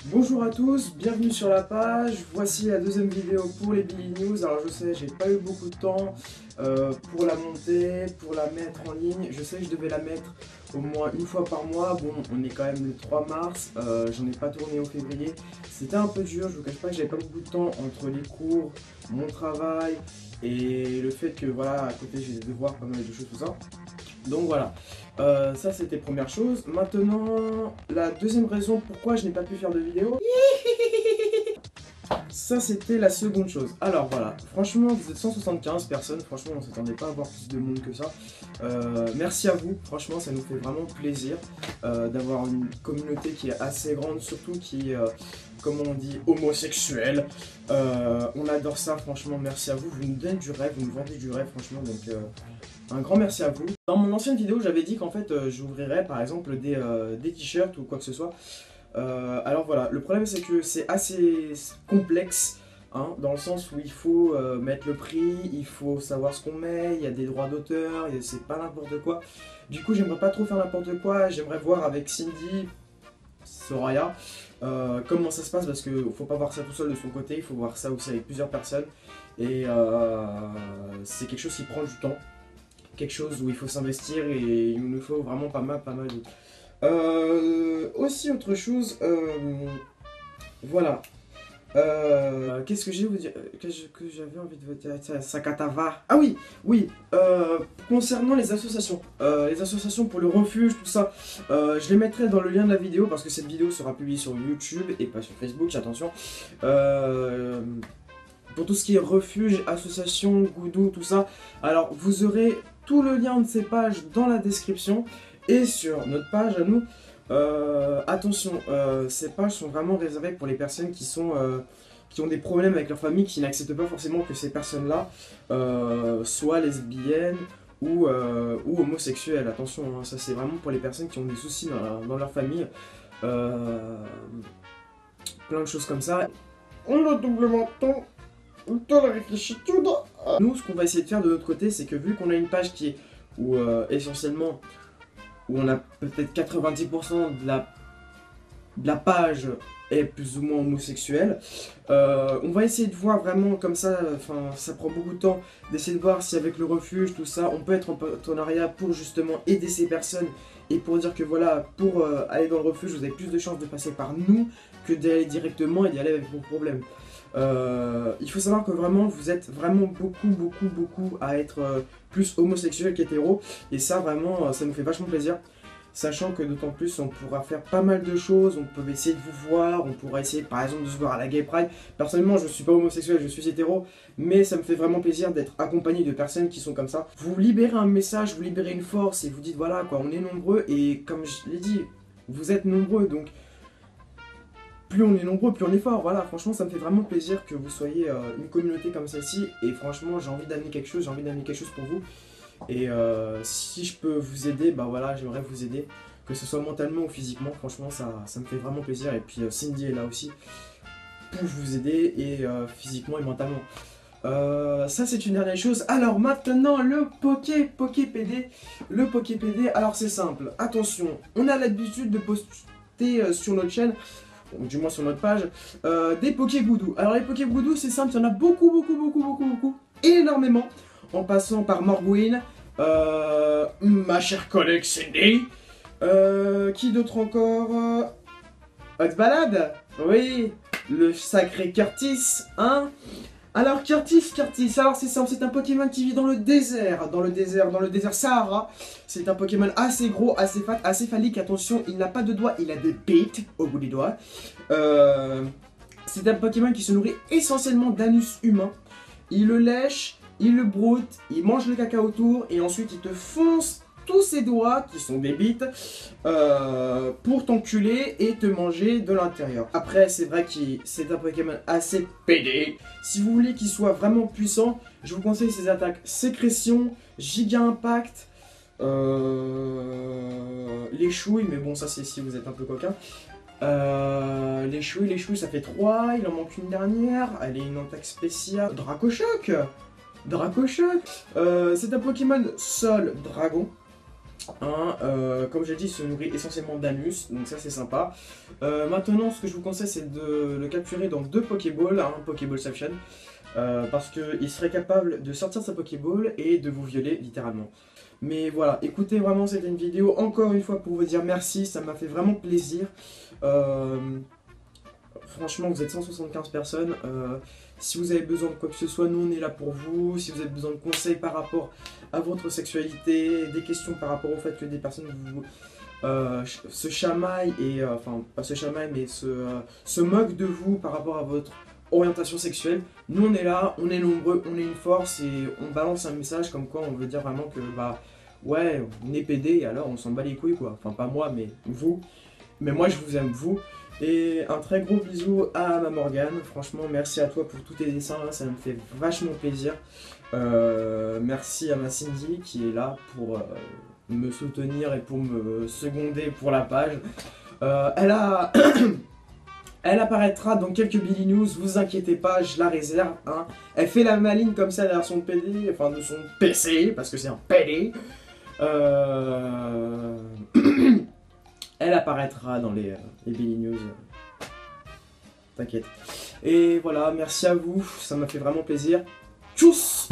Bonjour à tous, bienvenue sur la page. Voici la deuxième vidéo pour les Billy News. Alors je sais, j'ai pas eu beaucoup de temps pour la monter, pour la mettre en ligne. Je sais que je devais la mettre au moins une fois par mois. Bon, on est quand même le 3 mars, j'en ai pas tourné au février. C'était un peu dur, je vous cache pas que j'avais pas beaucoup de temps entre les cours, mon travail et le fait que voilà, à côté j'ai des devoirs, pas mal de choses, tout ça. Donc voilà, ça c'était première chose. Maintenant, la deuxième raison pourquoi je n'ai pas pu faire de vidéo, ça c'était la seconde chose. Alors voilà, franchement vous êtes 175 personnes, franchement on s'attendait pas à avoir plus de monde que ça. Merci à vous, franchement ça nous fait vraiment plaisir d'avoir une communauté qui est assez grande, surtout qui est, comment on dit, homosexuelle. On adore ça, franchement merci à vous, vous nous donnez du rêve, vous nous vendez du rêve franchement, donc un grand merci à vous. Dans mon ancienne vidéo, j'avais dit qu'en fait, j'ouvrirais par exemple des t-shirts ou quoi que ce soit. Alors voilà, le problème c'est que c'est assez complexe, hein, dans le sens où il faut mettre le prix, il faut savoir ce qu'on met, il y a des droits d'auteur, c'est pas n'importe quoi. Du coup, j'aimerais pas trop faire n'importe quoi, j'aimerais voir avec Cindy, Soraya, comment ça se passe, parce qu'il faut pas voir ça tout seul de son côté, il faut voir ça aussi avec plusieurs personnes. Et c'est quelque chose qui prend du temps. Quelque chose où il faut s'investir et il nous faut vraiment pas mal d'autres. Aussi autre chose, voilà. Qu'est-ce que j'ai vous dire que j'avais envie de vous dire, Sakatava. Ah oui, oui. Concernant les associations pour le refuge, tout ça, je les mettrai dans le lien de la vidéo parce que cette vidéo sera publiée sur YouTube et pas sur Facebook. Attention. Pour tout ce qui est refuge, association, goudou, tout ça. Alors vous aurez tout le lien de ces pages dans la description et sur notre page à nous. Attention, ces pages sont vraiment réservées pour les personnes qui ont des problèmes avec leur famille, qui n'acceptent pas forcément que ces personnes-là soient lesbiennes ou homosexuelles. Attention, hein, ça c'est vraiment pour les personnes qui ont des soucis dans leur famille. Plein de choses comme ça. On a doublement temps. Nous, ce qu'on va essayer de faire de notre côté, c'est que vu qu'on a une page qui est où essentiellement où on a peut-être 90% de la page est plus ou moins homosexuelle, on va essayer de voir vraiment comme ça, enfin ça prend beaucoup de temps, d'essayer de voir si avec le refuge, tout ça, on peut être en partenariat pour justement aider ces personnes et pour dire que voilà, pour aller dans le refuge, vous avez plus de chances de passer par nous que d'aller directement et d'y aller avec vos problèmes. Il faut savoir que vraiment vous êtes vraiment beaucoup à être plus homosexuel qu'hétéro et ça vraiment ça nous fait vachement plaisir, sachant que d'autant plus on pourra faire pas mal de choses, on peut essayer de vous voir, on pourra essayer par exemple de se voir à la Gay Pride. Personnellement je suis pas homosexuel, je suis hétéro, mais ça me fait vraiment plaisir d'être accompagné de personnes qui sont comme ça. Vous libérez un message, vous libérez une force et vous dites voilà quoi, on est nombreux et comme je l'ai dit, vous êtes nombreux donc plus on est nombreux, plus on est fort. Voilà, franchement, ça me fait vraiment plaisir que vous soyez une communauté comme celle-ci. Et franchement, j'ai envie d'amener quelque chose, pour vous. Et si je peux vous aider, bah voilà, j'aimerais vous aider. Que ce soit mentalement ou physiquement, franchement, ça me fait vraiment plaisir. Et puis Cindy est là aussi pour vous aider, et physiquement et mentalement. Ça c'est une dernière chose. Alors maintenant le Poképédé. Le Poképédé, alors c'est simple. Attention, on a l'habitude de poster sur notre chaîne, ou du moins sur notre page, des Pokégoudou. Alors les Pokégoudou c'est simple, il y en a beaucoup, énormément, en passant par Morgwin, ma chère collègue Cindy, qui d'autre encore, Hot Balade, oui, le sacré Curtis, hein. Alors Curtis, alors c'est simple, c'est un Pokémon qui vit dans le désert Sahara. C'est un Pokémon assez gros, assez fat, assez phallique, attention, il n'a pas de doigts, il a des bites au bout des doigts. C'est un Pokémon qui se nourrit essentiellement d'anus humain. Il le lèche, il le broute, il mange le caca autour et ensuite il te fonce tous ses doigts, qui sont des bites, pour t'enculer et te manger de l'intérieur. Après, c'est vrai que c'est un Pokémon assez pédé. Si vous voulez qu'il soit vraiment puissant, je vous conseille ses attaques Sécrétion, Giga Impact, les chouilles, mais bon, ça c'est si vous êtes un peu coquin. Les chouilles, ça fait 3, il en manque une dernière, elle est une attaque spéciale. Dracochoc. C'est un Pokémon Sol Dragon. Hein, comme j'ai dit, il se nourrit essentiellement d'anus, donc ça c'est sympa. Maintenant, ce que je vous conseille, c'est de le capturer dans 2 Pokéballs, hein, Pokéballception, parce qu'il serait capable de sortir sa Pokéball et de vous violer littéralement. Mais voilà, écoutez, vraiment, c'était une vidéo encore une fois pour vous dire merci, ça m'a fait vraiment plaisir. Euh, Franchement, vous êtes 175 personnes. Si vous avez besoin de quoi que ce soit, nous on est là pour vous. Si vous avez besoin de conseils par rapport à votre sexualité, des questions par rapport au fait que des personnes se chamaillent et enfin pas se chamaillent mais se moquent de vous par rapport à votre orientation sexuelle, nous on est là, on est nombreux, on est une force et on balance un message comme quoi on veut dire vraiment que bah ouais, on est pédé et alors on s'en bat les couilles quoi. Enfin pas moi mais vous. Mais moi je vous aime vous. Et un très gros bisou à ma Morgane. Franchement, merci à toi pour tous tes dessins, ça me fait vachement plaisir. Merci à ma Cindy qui est là pour me soutenir et pour me seconder pour la page. Elle a... Elle apparaîtra dans quelques Billy News, vous inquiétez pas, je la réserve. Hein. Elle fait la maline comme ça derrière son PD, enfin de son PC, parce que c'est un PD. Elle apparaîtra dans les Billy News. T'inquiète. Et voilà, merci à vous, ça m'a fait vraiment plaisir. Tchuss!